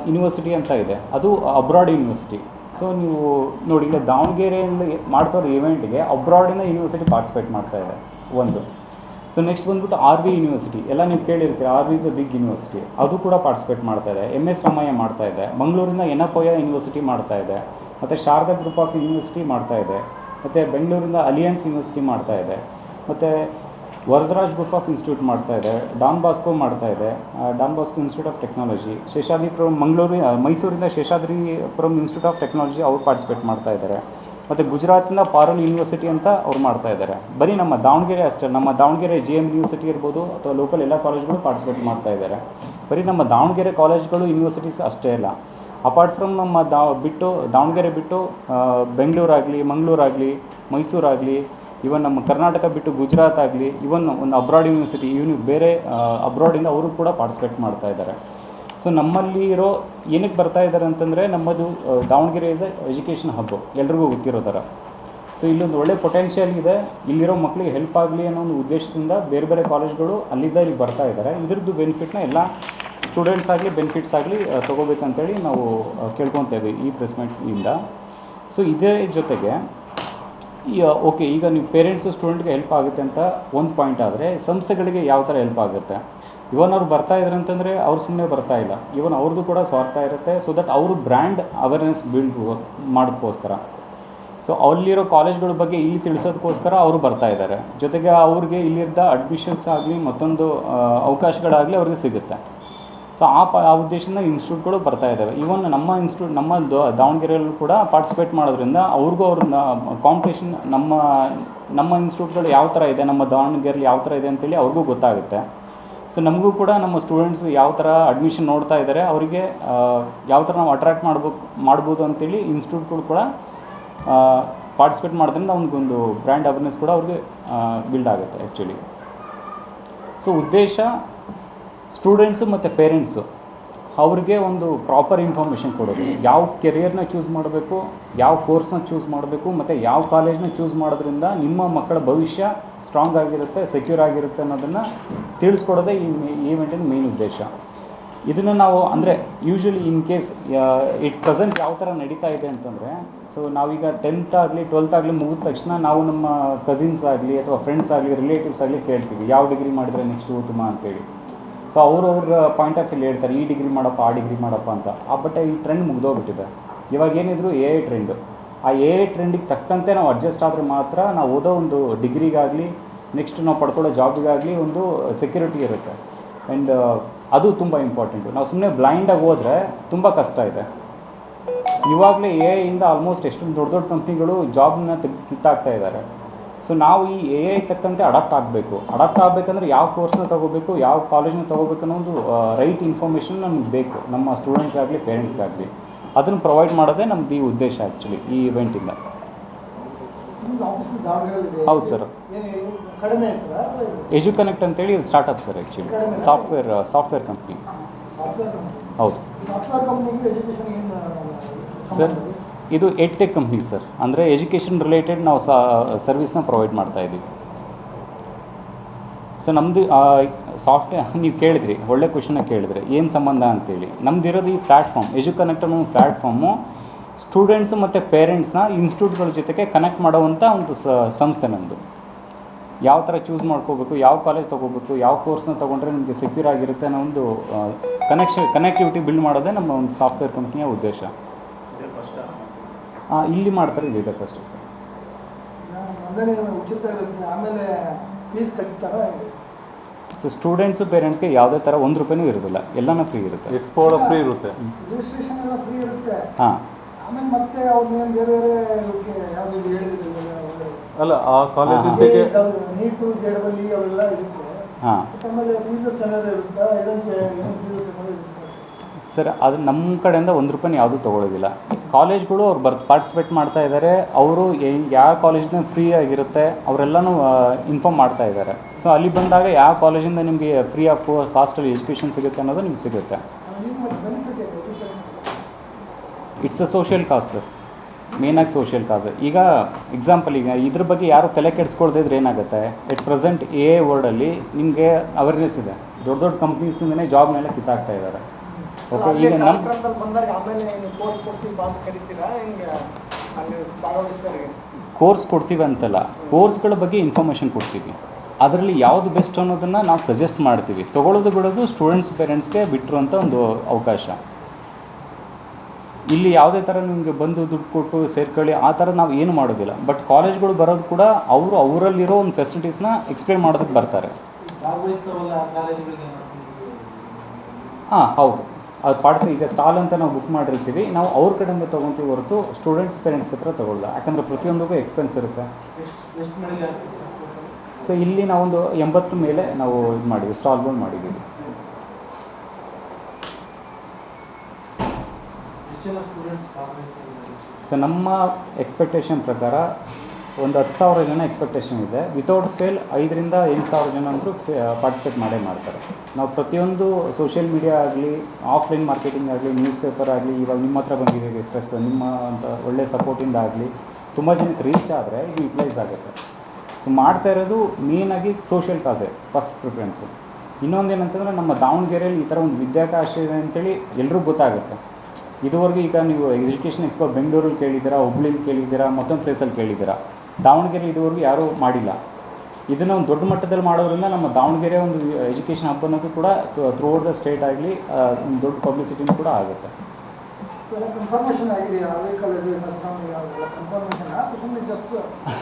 ಯೂನಿವರ್ಸಿಟಿ ಅಂತ ಇದೆ, ಅದು ಅಬ್ರಾಡ್ ಯೂನಿವರ್ಸಿಟಿ. ಸೊ ನೀವು ನೋಡಿ, ಇಲ್ಲ ದಾವಣಗೆರೆಯಲ್ಲಿ ಮಾಡ್ತಾ ಇರೋ ಇವೆಂಟ್ಗೆ ಅಬ್ರಾಡಿನ ಯೂನಿವರ್ಸಿಟಿ ಪಾರ್ಟಿಸಿಪೇಟ್ ಮಾಡ್ತಾ ಇದೆ ಒಂದು. ಸೊ ನೆಕ್ಸ್ಟ್ ಬಂದ್ಬಿಟ್ಟು RV ಯೂನಿವರ್ಸಿಟಿ, ಎಲ್ಲ ನೀವು ಕೇಳಿರ್ತೀರಿ, RV is a big university, ಅದು ಕೂಡ ಪಾರ್ಟಿಸಿಪೇಟ್ ಮಾಡ್ತಾ ಇದೆ. MS ರಾಮಯ್ಯ ಮಾಡ್ತಾ ಇದೆ. ಮಂಗಳೂರಿನ ಯೆನಪೋಯ ಯೂನಿವರ್ಸಿಟಿ ಮಾಡ್ತಾ ಇದೆ. ಮತ್ತು ಶಾರದಾ ಗ್ರೂಪ್ ಆಫ್ ಯೂನಿವರ್ಸಿಟಿ ಮಾಡ್ತಾ ಇದೆ. ಮತ್ತು ಬೆಂಗಳೂರಿಂದ ಅಲಿಯನ್ಸ್ ಯೂನಿವರ್ಸಿಟಿ ಮಾಡ್ತಾ ಇದೆ. ಮತ್ತು ವರದರಾಜ್ ಗ್ರೂಪ್ ಆಫ್ ಇನ್ಸ್ಟಿಟ್ಯೂಟ್ ಮಾಡ್ತಾ ಇದೆ. ಡಾನ್ ಬಾಸ್ಕೋ ಮಾಡ್ತಾ ಇದೆ, Don Bosco institute of technology. Seshadripuram ಮೈಸೂರಿಂದ ಶೇಷಾದ್ರಿಪುರಂ ಇನ್ಸ್ಟಿಟ್ಯೂಟ್ ಆಫ್ ಟೆಕ್ನಾಲಜಿ ಅವ್ರು ಪಾರ್ಟಿಸಿಪೇಟ್ ಮಾಡ್ತಾ ಇದ್ದಾರೆ. ಮತ್ತು ಗುಜರಾತಿಂದ ಪಾರುಲ್ ಯೂನಿವರ್ಸಿಟಿ ಅಂತ ಅವ್ರು ಮಾಡ್ತಾ ಇದ್ದಾರೆ. ಬರೀ ನಮ್ಮ ದಾವಣಗೆರೆ ಅಷ್ಟೇ, ನಮ್ಮ ದಾವಣಗೆರೆ JM ಯೂನಿವರ್ಸಿಟಿ ಇರ್ಬೋದು ಅಥವಾ ಲೋಕಲ್ ಎಲ್ಲ ಕಾಲೇಜ್ಗಳು ಪಾರ್ಟಿಸಿಪೇಟ್ ಮಾಡ್ತಾ ಇದ್ದಾರೆ. ಬರೀ ನಮ್ಮ ದಾವಣಗೆರೆ ಕಾಲೇಜ್ಗಳು ಯೂನಿವರ್ಸಿಟೀಸ್ ಅಷ್ಟೇ ಅಲ್ಲ, ಅಪಾರ್ಟ್ ಫ್ರಮ್ ನಮ್ಮ ದಾವಣಗೆರೆ ಬಿಟ್ಟು ಬೆಂಗಳೂರಾಗಲಿ, ಮಂಗಳೂರಾಗಲಿ, ಮೈಸೂರಾಗಲಿ, ಇವನ್ ನಮ್ಮ ಕರ್ನಾಟಕ ಬಿಟ್ಟು ಗುಜರಾತ್ ಆಗಲಿ, ಇವನ್ ಒಂದು ಅಬ್ರಾಡ್ ಯೂನಿವರ್ಸಿಟಿ ಬೇರೆ ಅಬ್ರಾಡಿಂದ ಅವರು ಕೂಡ ಪಾರ್ಟಿಸಿಪೇಟ್ ಮಾಡ್ತಾ ಇದ್ದಾರೆ. ಸೊ ನಮ್ಮಲ್ಲಿ ಇರೋ ಏನಕ್ಕೆ ಬರ್ತಾ ಇದ್ದಾರೆ ಅಂತಂದರೆ, ನಮ್ಮದು ದಾವಣಗೆರೆ ಇಸ್ ಎಜುಕೇಷನ್ ಹಬ್ಬು, ಎಲ್ರಿಗೂ ಗೊತ್ತಿರೋ ಥರ. ಸೊ ಇಲ್ಲೊಂದು ಒಳ್ಳೆ ಪೊಟೆನ್ಷಿಯಲ್ ಇದೆ, ಇಲ್ಲಿರೋ ಮಕ್ಕಳಿಗೆ ಹೆಲ್ಪ್ ಆಗಲಿ ಅನ್ನೋ ಒಂದು ಉದ್ದೇಶದಿಂದ ಬೇರೆ ಕಾಲೇಜ್ಗಳು ಅಲ್ಲಿಂದ ಇಲ್ಲಿ ಬರ್ತಾ ಇದ್ದಾರೆ. ಇದ್ರದ್ದು ಬೆನಿಫಿಟ್ನ ಎಲ್ಲ ಸ್ಟೂಡೆಂಟ್ಸ್ ಆಗಲಿ ಬೆನಿಫಿಟ್ಸ್ ಆಗಲಿ ತೊಗೋಬೇಕಂತೇಳಿ ನಾವು ಕೇಳ್ಕೊತಾ ಇದ್ದೀವಿ ಈ ಪ್ರೆಸ್ ಮೀಟಿಂದ. ಸೊ ಇದೇ ಜೊತೆಗೆ ಓಕೆ, ಈಗ ನೀವು ಪೇರೆಂಟ್ಸು ಸ್ಟೂಡೆಂಟ್ಗೆ ಹೆಲ್ಪ್ ಆಗುತ್ತೆ ಅಂತ ಒಂದು ಪಾಯಿಂಟ್ ಆದರೆ, ಸಂಸ್ಥೆಗಳಿಗೆ ಯಾವ ಥರ ಹೆಲ್ಪ್ ಆಗುತ್ತೆ? ಇವನ್ ಅವ್ರು ಬರ್ತಾ ಇದ್ದಾರೆ ಅಂತಂದರೆ ಅವ್ರು ಸುಮ್ಮನೆ ಬರ್ತಾ ಇಲ್ಲ, ಇವನ್ ಅವ್ರದ್ದು ಕೂಡ ಸ್ವಾರ್ಥ ಇರುತ್ತೆ. ಸೊ ದಟ್ ಅವರು ಬ್ರ್ಯಾಂಡ್ ಅವೇರ್ನೆಸ್ ಬಿಲ್ಡ್ ಮಾಡೋದಕ್ಕೋಸ್ಕರ. ಸೊ ಸೊ ಅಲ್ಲಿರೋ ಕಾಲೇಜ್ಗಳ ಬಗ್ಗೆ ಇಲ್ಲಿ ತಿಳಿಸೋದಕ್ಕೋಸ್ಕರ ಅವರು ಬರ್ತಾ ಇದ್ದಾರೆ. ಜೊತೆಗೆ ಅವ್ರಿಗೆ ಇಲ್ಲಿದ್ದ ಅಡ್ಮಿಷನ್ಸ್ ಆಗಲಿ ಮತ್ತೊಂದು ಅವಕಾಶಗಳಾಗಲಿ ಅವ್ರಿಗೆ ಸಿಗುತ್ತೆ. ಸೊ ಆ ಉದ್ದೇಶದಿಂದ ಇನ್ಸ್ಟಿಟ್ಯೂಟ್ಗಳು ಬರ್ತಾ ಇದ್ದಾವೆ. ಈವನ್ ನಮ್ಮ ಇನ್ಸ್ಟಿಟ್ಯೂಟ್ ನಮ್ಮ ದಾವಣಗೆರೆಯಲ್ಲೂ ಕೂಡ ಪಾರ್ಟಿಸಿಪೇಟ್ ಮಾಡೋದ್ರಿಂದ ಅವ್ರಿಗೂ ಅವ್ರನ್ನ ಕಾಂಪಿಟೇಷನ್ ನಮ್ಮ ಇನ್ಸ್ಟಿಟ್ಯೂಟ್ಗಳು ಯಾವ ಥರ ಇದೆ, ನಮ್ಮ ದಾವಣಗೆರೆಯಲ್ಲಿ ಯಾವ ಥರ ಇದೆ ಅಂತೇಳಿ ಅವ್ರಿಗೂ ಗೊತ್ತಾಗುತ್ತೆ. ಸೊ ನಮಗೂ ಕೂಡ ನಮ್ಮ ಸ್ಟೂಡೆಂಟ್ಸ್ ಯಾವ ಥರ ಅಡ್ಮಿಷನ್ ನೋಡ್ತಾ ಇದ್ದಾರೆ, ಅವರಿಗೆ ಯಾವ ಥರ ನಾವು ಅಟ್ರ್ಯಾಕ್ಟ್ ಮಾಡ್ಬೋದು ಅಂತೇಳಿ ಇನ್ಸ್ಟಿಟ್ಯೂಟ್ಗಳು ಕೂಡ ಪಾರ್ಟಿಸಿಪೇಟ್ ಮಾಡೋದ್ರಿಂದ ಅವ್ನಿಗೊಂದು ಬ್ರ್ಯಾಂಡ್ ಅವೇರ್ನೆಸ್ ಕೂಡ ಅವ್ರಿಗೆ ಬಿಲ್ಡ್ ಆಗುತ್ತೆ ಆ್ಯಕ್ಚುಲಿ. ಸೊ ಉದ್ದೇಶ ಸ್ಟೂಡೆಂಟ್ಸು ಮತ್ತು ಪೇರೆಂಟ್ಸು ಅವ್ರಿಗೆ ಒಂದು ಪ್ರಾಪರ್ ಇನ್ಫಾರ್ಮೇಷನ್ ಕೊಡೋದು, ಯಾವ ಕೆರಿಯರ್ನ ಚೂಸ್ ಮಾಡಬೇಕು, ಯಾವ ಕೋರ್ಸ್ನ ಚೂಸ್ ಮಾಡಬೇಕು ಮತ್ತು ಯಾವ ಕಾಲೇಜ್ನ ಚೂಸ್ ಮಾಡೋದ್ರಿಂದ ನಿಮ್ಮ ಮಕ್ಕಳ ಭವಿಷ್ಯ ಸ್ಟ್ರಾಂಗ್ ಆಗಿರುತ್ತೆ, ಸೆಕ್ಯೂರ್ ಆಗಿರುತ್ತೆ ಅನ್ನೋದನ್ನು ತಿಳಿಸ್ಕೊಡೋದೇ ಈ ಈವೆಂಟಿನ ಮೇನ್ ಉದ್ದೇಶ. ಇದನ್ನು ನಾವು ಅಂದರೆ ಯೂಶ್ವಲಿ ಇನ್ ಕೇಸ್ ಪ್ರೆಸೆಂಟ್ ಯಾವ ಥರ ನಡೀತಾ ಇದೆ ಅಂತಂದರೆ, ಸೊ ನಾವೀಗ 10th ಆಗಲಿ 12th ಆಗಲಿ ಮುಗಿದ ತಕ್ಷಣ ನಾವು ನಮ್ಮ ಕಸಿನ್ಸ್ ಆಗಲಿ ಅಥವಾ ಫ್ರೆಂಡ್ಸ್ ಆಗಲಿ ರಿಲೇಟಿವ್ಸ್ ಆಗಲಿ ಕೇಳ್ತೀವಿ ಯಾವ ಡಿಗ್ರಿ ಮಾಡಿದರೆ ನೆಕ್ಸ್ಟ್ ಉತ್ತಮ ಅಂತೇಳಿ. ಸೊ ಅವ್ರ ಪಾಯಿಂಟ್ ಆಫ್ ವ್ಯೂ ಹೇಳ್ತಾರೆ ಈ ಡಿಗ್ರಿ ಮಾಡಪ್ಪ ಆ ಡಿಗ್ರಿ ಮಾಡಪ್ಪ ಅಂತ. ಬಟ್ ಈ ಟ್ರೆಂಡ್ ಮುಗಿದೋಗ್ಬಿಟ್ಟಿದೆ. ಇವಾಗ ಏನಿದ್ರು ಎ ಐ ಟ್ರೆಂಡು. ಆ ಎ ಐ ಟ್ರೆಂಡಿಗೆ ತಕ್ಕಂತೆ ನಾವು ಅಡ್ಜಸ್ಟ್ ಆದರೆ ಮಾತ್ರ ನಾವು ಓದೋ ಒಂದು ಡಿಗ್ರಿಗಾಗಲಿ ನೆಕ್ಸ್ಟ್ ನಾವು ಪಡ್ಕೊಳ್ಳೋ ಜಾಬಿಗಾಗಲಿ ಒಂದು ಸೆಕ್ಯೂರಿಟಿ ಇರುತ್ತೆ. ಆ್ಯಂಡ್ ಅದು ತುಂಬ ಇಂಪಾರ್ಟೆಂಟು. ನಾವು ಸುಮ್ಮನೆ ಬ್ಲೈಂಡಾಗಿ ಹೋದರೆ ತುಂಬ ಕಷ್ಟ ಇದೆ. ಇವಾಗಲೇ ಎ ಐಯಿಂದ ಆಲ್ಮೋಸ್ಟ್ ಎಷ್ಟೊಂದು ದೊಡ್ಡ ದೊಡ್ಡ ಕಂಪ್ನಿಗಳು ಜಾಬ್ನ ಕಿತ್ತಾಕ್ತಾ ಇದ್ದಾರೆ. ಸೊ ನಾವು ಈ ಎ ಐ ತಕ್ಕಂತೆ ಅಡಾಪ್ಟ್ ಆಗಬೇಕಂದ್ರೆ ಯಾವ ಕೋರ್ಸ್ನ ತೊಗೋಬೇಕು, ಯಾವ ಕಾಲೇಜ್ನ ತೊಗೋಬೇಕು ಅನ್ನೋ ಒಂದು ರೈಟ್ ಇನ್ಫಾರ್ಮೇಷನ್ ನಮ್ಗೆ ಬೇಕು, ನಮ್ಮ ಸ್ಟೂಡೆಂಟ್ಸ್ಗಾಗಲಿ ಪೇರೆಂಟ್ಸ್ಗಾಗಲಿ. ಅದನ್ನು ಪ್ರೊವೈಡ್ ಮಾಡೋದೇ ನಮ್ದು ಈ ಉದ್ದೇಶ ಆ್ಯಕ್ಚುಲಿ ಈ ಇವೆಂಟಿಂದ. ಹೌದು ಸರ್. ಎಜುಕನೆಕ್ಟ್ ಅಂತೇಳಿ startup sir actually, software company. ಹೌದು ಸರ್. ಇದು ಎಡ್ಟೆಕ್ ಕಂಪ್ನಿ ಸರ್. ಅಂದರೆ ಎಜುಕೇಷನ್ ರಿಲೇಟೆಡ್ ನಾವು ಸರ್ವಿಸ್ನ ಪ್ರೊವೈಡ್ ಮಾಡ್ತಾ ಇದ್ದೀವಿ. ಸೊ ನಮ್ಮದು ಸಾಫ್ಟ್ವೇರ್ ನೀವು ಕೇಳಿದ್ರಿ, ಒಳ್ಳೆ ಕ್ವಶನ್ನ ಕೇಳಿದ್ರಿ ಏನು ಸಂಬಂಧ ಅಂತೇಳಿ. ನಮ್ಮದಿರೋದು ಈ ಪ್ಲ್ಯಾಟ್ಫಾರ್ಮ್ ಎಜುಕನೆಕ್ಟ್ ಅನ್ನೋ ಪ್ಲ್ಯಾಟ್ಫಾರ್ಮು ಸ್ಟೂಡೆಂಟ್ಸು ಮತ್ತು ಪೇರೆಂಟ್ಸ್ನ ಇನ್ಸ್ಟಿಟ್ಯೂಟ್ಗಳ ಜೊತೆಗೆ ಕನೆಕ್ಟ್ ಮಾಡೋವಂಥ ಒಂದು ಸಂಸ್ಥೆ ನಮ್ಮದು. ಯಾವ ಥರ ಚೂಸ್ ಮಾಡ್ಕೋಬೇಕು, ಯಾವ ಕಾಲೇಜ್ ತೊಗೋಬೇಕು, ಯಾವ ಕೋರ್ಸ್ನ ತೊಗೊಂಡ್ರೆ ನಿಮಗೆ ಸೆಕ್ಯೂರ್ ಆಗಿರುತ್ತೆ ಅನ್ನೋ ಒಂದು ಕನೆಕ್ಟಿವಿಟಿ ಬಿಲ್ಡ್ ಮಾಡೋದೇ ನಮ್ಮ ಒಂದು ಸಾಫ್ಟ್ವೇರ್ ಕಂಪ್ನಿಯ ಉದ್ದೇಶ. ಇಲ್ಲಿ ಮಾಡ್ತಾರೆ, ಇದೆ ಫಸ್ಟ್ ಸರ್. ಸೊ ಸ್ಟೂಡೆಂಟ್ಸು ಪೇರೆಂಟ್ಸ್ಗೆ ಯಾವುದೇ ಥರ ₹1 ಇರೋದಿಲ್ಲ, ಎಲ್ಲನೂ ಫ್ರೀ ಇರುತ್ತೆ. ಎಕ್ಸ್ಪೋ ಫ್ರೀ ಇರುತ್ತೆ. ಹಾಂ. ಅಲ್ಲ ಆ ಕಾಲೇಜಿಗೆ ಹಾಂ ಸರ್, ಅದು ನಮ್ಮ ಕಡೆಯಿಂದ ₹1 ಯಾವುದೂ ತೊಗೊಳ್ಳೋದಿಲ್ಲ. ಕಾಲೇಜ್ಗಳು ಅವ್ರು ಪಾರ್ಟಿಸಿಪೇಟ್ ಮಾಡ್ತಾ ಇದ್ದಾರೆ. ಅವರು ಯಾವ ಕಾಲೇಜ್ನ ಫ್ರೀ ಆಗಿರುತ್ತೆ ಅವರೆಲ್ಲನೂ ಇನ್ಫಾರ್ಮ್ ಮಾಡ್ತಾ ಇದ್ದಾರೆ. ಸೊ ಅಲ್ಲಿ ಬಂದಾಗ ಯಾವ ಕಾಲೇಜಿಂದ ನಿಮಗೆ ಫ್ರೀ ಆಫ್ ಕಾಸ್ಟಲ್ಲಿ ಎಜುಕೇಷನ್ ಸಿಗುತ್ತೆ ಅನ್ನೋದು ನಿಮ್ಗೆ ಸಿಗುತ್ತೆ. It's a social cause sir, ಮೇನಾಗಿ ಸೋಷಿಯಲ್ ಕಾಸ್. ಈಗ ಎಕ್ಸಾಂಪಲ್, ಈಗ ಇದ್ರ ಬಗ್ಗೆ ಯಾರು ತಲೆ ಕೆಡಿಸ್ಕೊಳ್ತಾ ಇದ್ರೆ ಏನಾಗುತ್ತೆ, ಎಟ್ ಪ್ರೆಸೆಂಟ್ ಎ ಐ ವರ್ಲ್ಡಲ್ಲಿ ನಿಮಗೆ ಅವೇರ್ನೆಸ್ ಇದೆ. ದೊಡ್ಡ ದೊಡ್ಡ ಕಂಪ್ನೀಸಿಂದನೇ ಜಾಬ್ನೆಲ್ಲ ಕಿತ್ತಾಕ್ತಾ ಇದ್ದಾರೆ. ಓಕೆ, ಈಗ ಕೋರ್ಸ್ ಕೊಡ್ತೀವಿ ಅಂತಲ್ಲ, ಕೋರ್ಸ್ಗಳ ಬಗ್ಗೆ ಇನ್ಫಾರ್ಮೇಷನ್ ಕೊಡ್ತೀವಿ. ಅದರಲ್ಲಿ ಯಾವುದು ಬೆಸ್ಟ್ ಅನ್ನೋದನ್ನು ನಾವು ಸಜೆಸ್ಟ್ ಮಾಡ್ತೀವಿ. ತೊಗೊಳ್ಳೋದು ಬಿಡೋದು ಸ್ಟೂಡೆಂಟ್ಸ್ ಪೇರೆಂಟ್ಸ್ಗೆ ಬಿಟ್ಟಿರುವಂಥ ಒಂದು ಅವಕಾಶ. ಇಲ್ಲಿ ಯಾವುದೇ ಥರ ನಿಮಗೆ ಬಂದು ದುಡ್ಡು ಕೊಟ್ಟು ಸೇರ್ಕೊಳ್ಳಿ ಆ ಥರ ನಾವು ಏನು ಮಾಡೋದಿಲ್ಲ. ಬಟ್ ಕಾಲೇಜ್ಗಳು ಬರೋದು ಕೂಡ ಅವರಲ್ಲಿರೋ ಒಂದು ಫೆಸಿಲಿಟೀಸ್ನ ಎಕ್ಸ್ಪ್ಲೇನ್ ಮಾಡೋದಕ್ಕೆ ಬರ್ತಾರೆ. ಹಾಂ ಹೌದು, ಅದು ಈಗ ಸ್ಟಾಲ್ ಅಂತ ನಾವು ಬುಕ್ ಮಾಡಿರ್ತೀವಿ, ನಾವು ಅವ್ರ ಕಡೆಯಿಂದ ತೊಗೊತೀವಿ ಹೊರತು ಸ್ಟೂಡೆಂಟ್ಸ್ ಪೇರೆಂಟ್ಸ್ ಹತ್ರ ತೊಗೊಳ್ಳಲ್ಲ. ಯಾಕಂದರೆ ಪ್ರತಿಯೊಂದಕ್ಕೂ ಎಕ್ಸ್ಪೆನ್ಸ್ ಇರುತ್ತೆ. ಸೊ ಇಲ್ಲಿ ನಾವೊಂದು 80 ಮೇಲೆ ನಾವು ಇದು ಮಾಡಿದ್ವಿ, ಸ್ಟಾಲ್ಗಳು ಮಾಡಿದ್ದೀವಿ. ಸೊ ನಮ್ಮ ಎಕ್ಸ್ಪೆಕ್ಟೇಷನ್ ಪ್ರಕಾರ ಒಂದು 10,000 ಜನ ಎಕ್ಸ್ಪೆಕ್ಟೇಷನ್ ಇದೆ. ವಿತೌಟ್ ಫೇಲ್ 5,000 to 8,000 ಜನ ಅಂತೂ ಪಾರ್ಟಿಸಿಪೇಟ್ ಮಾಡ್ತಾರೆ. ನಾವು ಪ್ರತಿಯೊಂದು ಸೋಷಿಯಲ್ ಮೀಡಿಯಾ ಆಗಲಿ, ಆಫ್ಲೈನ್ ಮಾರ್ಕೆಟಿಂಗ್ ಆಗಲಿ, ನ್ಯೂಸ್ ಪೇಪರ್ ಆಗಲಿ, ಇವಾಗ ನಿಮ್ಮ ಹತ್ರ ಬಂದಿದೆ ಪ್ರೆಸ್, ನಿಮ್ಮ ಅಂತ ಒಳ್ಳೆ ಸಪೋರ್ಟಿಂದ ಆಗಲಿ ತುಂಬ ಜನಕ್ಕೆ ರೀಚ್ ಆದರೆ ಇದು ಯುಟಿಲೈಸ್ ಆಗುತ್ತೆ. ಸೊ ಮಾಡ್ತಾ ಇರೋದು ಮೇಯ್ನಾಗಿ ಸೋಷಿಯಲ್ ಕಾಸೇ ಫಸ್ಟ್ ಪ್ರಿಫರೆನ್ಸು. ಇನ್ನೊಂದೇನಂತಂದರೆ ನಮ್ಮ ದಾವಣಗೆರೆಯಲ್ಲಿ ಈ ಥರ ಒಂದು ವಿದ್ಯಾಕಾಶ ಇದೆ ಅಂತೇಳಿ ಎಲ್ರಿಗೂ ಗೊತ್ತಾಗುತ್ತೆ. ಇದುವರೆಗೂ ಈಗ ನೀವು ಎಜುಕೇಷನ್ ಎಕ್ಸ್ಪೋ ಬೆಂಗಳೂರಲ್ಲಿ ಕೇಳಿದ್ದೀರಾ, ಹುಬ್ಳಿಲಿ ಕೇಳಿದ್ದೀರಾ, ಮತ್ತೊಂದು ಪ್ಲೇಸಲ್ಲಿ ಕೇಳಿದ್ದೀರಾ. ದಾವಣಗೆರೆ ಇದುವರೆಗೂ ಯಾರೂ ಮಾಡಿಲ್ಲ. ಇದನ್ನು ಒಂದು ದೊಡ್ಡ ಮಟ್ಟದಲ್ಲಿ ಮಾಡೋದ್ರಿಂದ ನಮ್ಮ ದಾವಣಗೆರೆ ಒಂದು ಎಜುಕೇಷನ್ ಹಬ್ ಅನ್ನೋದು ಕೂಡ ಥ್ರೂ ಔಟ್ ದ ಸ್ಟೇಟ್ ಆಗಲಿ ಒಂದು ದೊಡ್ಡ ಪಬ್ಲಿಸಿಟಿನೂ ಕೂಡ ಆಗುತ್ತೆ. ಎಲ್ಲ ಕನ್ಫರ್ಮೇಷನ್ ಆಗಿದೆ ಯಾವೇ ಕಾಲೇಜು ಎಲ್ಲ ಕನ್ಫರ್ಮೇಷನ್ ಆಯ್ತು ಸುಮ್ಮನೆ ಜಸ್ಟ್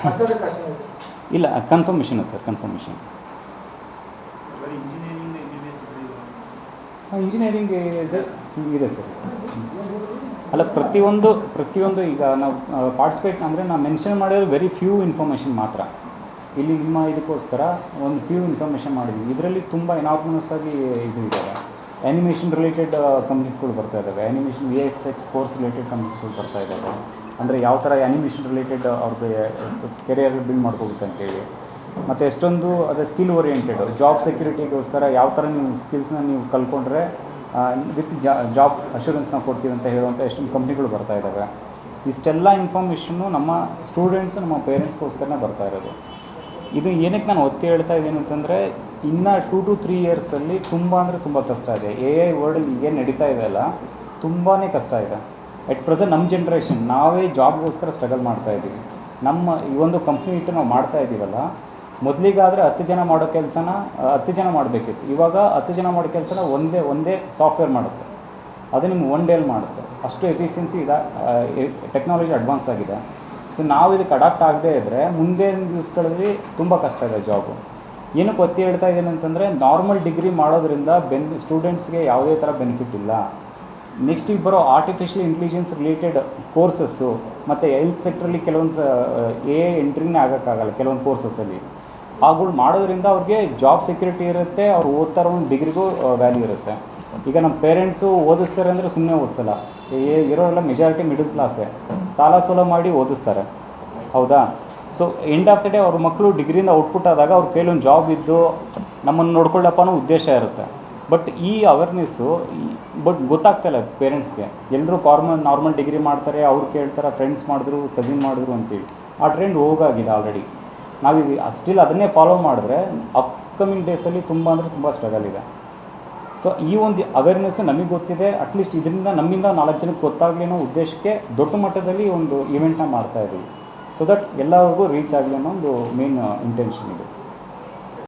ಪ್ರಚಾರಕ್ಕೆ ಅಷ್ಟೇ ಇದೆ. ಇಲ್ಲ ಕನ್ಫರ್ಮೇಷನ್ ಸರ್, ಕನ್ಫರ್ಮೇಷನ್. ಇಂಜಿನಿಯರಿಂಗ್ ಇದೆ ಸರ್. ಅಲ್ಲ ಪ್ರತಿಯೊಂದು ಈಗ ನಾವು ಪಾರ್ಟಿಸಿಪೇಟ್ ಅಂದರೆ ನಾವು ಮೆನ್ಷನ್ ಮಾಡಿರೋ ವೆರಿ ಫ್ಯೂ ಇನ್ಫಾರ್ಮೇಷನ್ ಮಾತ್ರ. ಇಲ್ಲಿ ನಿಮ್ಮ ಇದಕ್ಕೋಸ್ಕರ ಒಂದು ಫ್ಯೂ ಇನ್ಫಾರ್ಮೇಷನ್ ಮಾಡಿದ್ವಿ. ಇದರಲ್ಲಿ ತುಂಬ ಇನಾಗ್ನಸ್ ಆಗಿ ಇದು ಇದ್ದಾವೆ. ಆ್ಯನಿಮೇಷನ್ ರಿಲೇಟೆಡ್ ಕಂಪ್ನೀಸ್ಗಳು ಬರ್ತಾ ಇದ್ದಾವೆ, ಆ್ಯನಿಮೇಷನ್ VFX ಕೋರ್ಸ್ ರಿಲೇಟೆಡ್ ಕಂಪ್ನೀಸ್ಗಳು ಬರ್ತಾ ಇದ್ದಾವೆ. ಅಂದರೆ ಯಾವ ಥರ ಆ್ಯನಿಮೇಷನ್ ರಿಲೇಟೆಡ್ ಅವ್ರಿಗೆ ಕೆರಿಯರ್ ಬಿಲ್ಡ್ ಮಾಡ್ಕೋಬೇಕಂತೇಳಿ. ಮತ್ತು ಎಷ್ಟೊಂದು ಅದೇ ಸ್ಕಿಲ್ ಓರಿಯೆಂಟೆಡ್ ಜಾಬ್ ಸೆಕ್ಯೂರಿಟಿಗೋಸ್ಕರ ಯಾವ ಥರ ನೀವು ಸ್ಕಿಲ್ಸ್ನ ನೀವು ಕಲ್ತ್ಕೊಂಡ್ರೆ ವಿತ್ ಜಾಬ್ ಅಶ್ಯೂರೆನ್ಸ್ನ ಕೊಡ್ತೀವಿ ಅಂತ ಹೇಳುವಂಥ ಎಷ್ಟೊಂದು ಕಂಪ್ನಿಗಳು ಬರ್ತಾ ಇದ್ದಾವೆ. ಇಷ್ಟೆಲ್ಲ ಇನ್ಫಾರ್ಮೇಷನ್ನು ನಮ್ಮ ಸ್ಟೂಡೆಂಟ್ಸು ನಮ್ಮ ಪೇರೆಂಟ್ಸ್ಗೋಸ್ಕರನೇ ಬರ್ತಾ ಇರೋದು. ಇದು ಏನಕ್ಕೆ ನಾನು ಒತ್ತಿ ಹೇಳ್ತಾ ಇದ್ದೀನಿ ಅಂತಂದರೆ, ಇನ್ನು 2 to 3 ಇಯರ್ಸಲ್ಲಿ ತುಂಬ ಅಂದರೆ ತುಂಬ ಕಷ್ಟ ಇದೆ. AI ವರ್ಲ್ಡಲ್ಲಿ ಏನು ನಡೀತಾ ಇದೆ ಅಲ್ಲ, ತುಂಬಾ ಕಷ್ಟ ಇದೆ. ಎಟ್ ಪ್ರೆಸೆಂಟ್ ನಮ್ಮ ಜನ್ರೇಷನ್ ನಾವೇ ಜಾಬ್ಗೋಸ್ಕರ ಸ್ಟ್ರಗಲ್ ಮಾಡ್ತಾ ಇದ್ದೀವಿ. ನಮ್ಮ ಈ ಒಂದು ಕಂಪ್ನಿ ಇಟ್ಟು ನಾವು ಮಾಡ್ತಾ ಇದ್ದೀವಲ್ಲ, ಮೊದಲಿಗಾದರೆ 10 ಜನ ಮಾಡೋ ಕೆಲಸನ 10 ಜನ ಮಾಡಬೇಕಿತ್ತು. ಇವಾಗ 10 ಜನ ಮಾಡೋ ಕೆಲಸನ ಒಂದೇ ಸಾಫ್ಟ್ವೇರ್ ಮಾಡುತ್ತೆ. ಅದು ನಿಮ್ಗೆ 1 ಡೇಲಿ ಮಾಡುತ್ತೆ. ಅಷ್ಟು ಎಫಿಷಿಯನ್ಸಿ ಇದೆ, ಟೆಕ್ನಾಲಜಿ ಅಡ್ವಾನ್ಸ್ ಆಗಿದೆ. ಸೊ ನಾವು ಇದಕ್ಕೆ ಅಡಾಪ್ಟ್ ಆಗದೇ ಇದ್ದರೆ ಮುಂದಿನ ದಿವಸಗಳಲ್ಲಿ ತುಂಬ ಕಷ್ಟ ಇದೆ ಜಾಬು. ಏನಕ್ಕೆ ಒತ್ತಿ ಹೇಳ್ತಾ ಇದ್ದೀನಿ ಅಂತಂದರೆ, ನಾರ್ಮಲ್ ಡಿಗ್ರಿ ಮಾಡೋದ್ರಿಂದ ಸ್ಟೂಡೆಂಟ್ಸ್ಗೆ ಯಾವುದೇ ಥರ ಬೆನಿಫಿಟ್ ಇಲ್ಲ. ನೆಕ್ಸ್ಟ್ ಈಗ ಬರೋ ಆರ್ಟಿಫಿಷಿಯಲ್ ಇಂಟೆಲಿಜೆನ್ಸ್ ರಿಲೇಟೆಡ್ ಕೋರ್ಸಸ್ಸು ಮತ್ತು ಹೆಲ್ತ್ ಸೆಕ್ಟ್ರಲ್ಲಿ ಕೆಲವೊಂದು AI ಎಂಟ್ರಿನೇ ಆಗೋಕ್ಕಾಗಲ್ಲ ಕೆಲವೊಂದು ಕೋರ್ಸಸ್ಸಲ್ಲಿ. ಅವುಗಳು ಮಾಡೋದ್ರಿಂದ ಅವ್ರಿಗೆ ಜಾಬ್ ಸೆಕ್ಯೂರಿಟಿ ಇರುತ್ತೆ, ಅವ್ರು ಓದ್ತಾರೋ ಒಂದು ಡಿಗ್ರಿಗೂ ವ್ಯಾಲ್ಯೂ ಇರುತ್ತೆ. ಈಗ ನಮ್ಮ ಪೇರೆಂಟ್ಸು ಓದಿಸ್ತಾರೆ ಅಂದರೆ ಸುಮ್ಮನೆ ಓದಿಸಲ್ಲ. ಇರೋರೆಲ್ಲ ಮೆಜಾರಿಟಿ ಮಿಡಲ್ ಕ್ಲಾಸೇ, ಸಾಲ ಸೋಲ ಮಾಡಿ ಓದಿಸ್ತಾರೆ, ಹೌದಾ? So end of the day ಅವ್ರ ಮಕ್ಕಳು ಡಿಗ್ರಿಯಿಂದ ಔಟ್ಪುಟ್ ಆದಾಗ ಅವ್ರ ಕೈಲಿ ಒಂದು ಜಾಬ್ ಇದ್ದು ನಮ್ಮನ್ನು ನೋಡ್ಕೊಳ್ಳಪ್ಪ ಅನ್ನೋ ಉದ್ದೇಶ ಇರುತ್ತೆ. ಬಟ್ ಈ ಅವೇರ್ನೆಸ್ಸು ಗೊತ್ತಾಗ್ತಾಯಿಲ್ಲ ಪೇರೆಂಟ್ಸ್ಗೆ. ಎಲ್ಲರೂ ನಾರ್ಮಲ್ ಡಿಗ್ರಿ ಮಾಡ್ತಾರೆ, ಅವ್ರು ಕೇಳ್ತಾರೆ ಫ್ರೆಂಡ್ಸ್ ಮಾಡಿದ್ರು ಕಸಿನ್ ಮಾಡಿದ್ರು ಅಂತೇಳಿ. ಆ ಟ್ರೆಂಡ್ ಹೋಗಾಗಿದೆ ಆಲ್ರೆಡಿ. ನಾವೀಗ ಸ್ಟಿಲ್ ಅದನ್ನೇ ಫಾಲೋ ಮಾಡಿದ್ರೆ ಅಪ್ಕಮಿಂಗ್ ಡೇಸಲ್ಲಿ ತುಂಬ ಅಂದರೆ ತುಂಬ ಸ್ಟ್ರಗಲ್ ಇದೆ. ಸೊ ಈ ಒಂದು ಅವೇರ್ನೆಸ್ಸು ನಮಗೆ ಗೊತ್ತಿದೆ. ಅಟ್ಲೀಸ್ಟ್ ಇದರಿಂದ ನಮ್ಮಿಂದ 4 ಜನಕ್ಕೆ ಗೊತ್ತಾಗಲಿ ಅನ್ನೋ ಉದ್ದೇಶಕ್ಕೆ ದೊಡ್ಡ ಮಟ್ಟದಲ್ಲಿ ಒಂದು ಇವೆಂಟ್ನ ಮಾಡ್ತಾಯಿದ್ದೀವಿ. ಸೊ ದಟ್ ಎಲ್ಲರಿಗೂ ರೀಚ್ ಆಗಲಿ ಅನ್ನೋ ಒಂದು ಮೇನ್ ಇಂಟೆನ್ಷನ್ ಇದೆ.